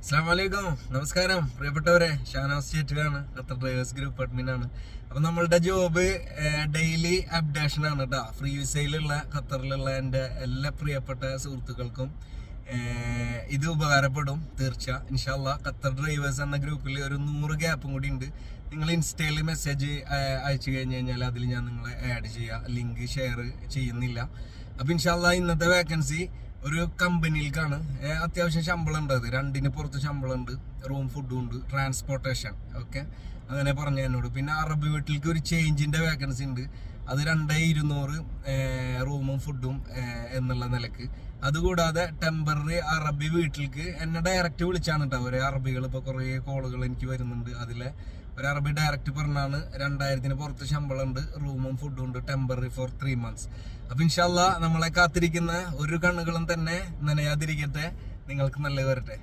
അസ്സലാമലൈക്കും, നമസ്കാരം പ്രിയപ്പെട്ടവരെ. ഷാനവാസ് സ്റ്റേറ്റിലാണ്, ഖത്തർ ഡ്രൈവേഴ്സ് ഗ്രൂപ്പ് അഡ്മിൻ ആണ്. അപ്പൊ നമ്മളുടെ ജോബ് ഡെയിലി അപ്ഡേഷൻ ആണ് കേട്ടോ. ഫ്രീ വിസയിലുള്ള ഖത്തറിലുള്ള എൻ്റെ എല്ലാ പ്രിയപ്പെട്ട സുഹൃത്തുക്കൾക്കും ഇത് ഉപകാരപ്പെടും തീർച്ച. ഇൻഷാല്ലാ ഖത്തർ ഡ്രൈവേഴ്സ് എന്ന ഗ്രൂപ്പിൽ ഒരു 100 ഗ്യാപ്പും കൂടി ഉണ്ട്. നിങ്ങൾ ഇൻസ്റ്റയിൽ മെസ്സേജ് അയച്ചു കഴിഞ്ഞ് കഴിഞ്ഞാൽ അതിൽ ഞാൻ നിങ്ങളെ ആഡ് ചെയ്യാം. ലിങ്ക് ഷെയർ ചെയ്യുന്നില്ല. അപ്പൊ ഇൻഷാല്ലാ ഇന്നത്തെ വേക്കൻസി ഒരു കമ്പനിയിലേക്കാണ്. അത്യാവശ്യം ശമ്പളം ഉണ്ട്. അത് 2-ന് പുറത്ത് ശമ്പളം ഉണ്ട്, റൂം ഫുഡും ഉണ്ട്, ട്രാൻസ്പോർട്ടേഷൻ ഓക്കെ അങ്ങനെ പറഞ്ഞു എന്നോട്. പിന്നെ അറബി വീട്ടിലേക്ക് ഒരു ചേഞ്ചിന്റെ വേക്കൻസി ഉണ്ട്. അത് 2,200 റൂമും ഫുഡും എന്നുള്ള നിലക്ക്. അതുകൂടാതെ ടെമ്പററി അറബി വീട്ടിലേക്ക് എന്നെ ഡയറക്റ്റ് വിളിച്ചാണ് കേട്ടോ. ഒരു അറബികൾ ഇപ്പോൾ കുറേ കോളുകൾ എനിക്ക് വരുന്നുണ്ട്. അതിലെ ഒരു അറബി ഡയറക്റ്റ് പറഞ്ഞാണ് 2,000-ന് പുറത്ത് ശമ്പളം ഉണ്ട്, റൂമും ഫുഡും ഉണ്ട്, ടെമ്പററി ഫോർ 3 months. അപ്പൊ ഇൻഷാല്ലാ നമ്മളെ കാത്തിരിക്കുന്ന ഒരു കണ്ണുകളും തന്നെ നനയാതിരിക്കട്ടെ. നിങ്ങൾക്ക് നല്ലത് വരട്ടെ.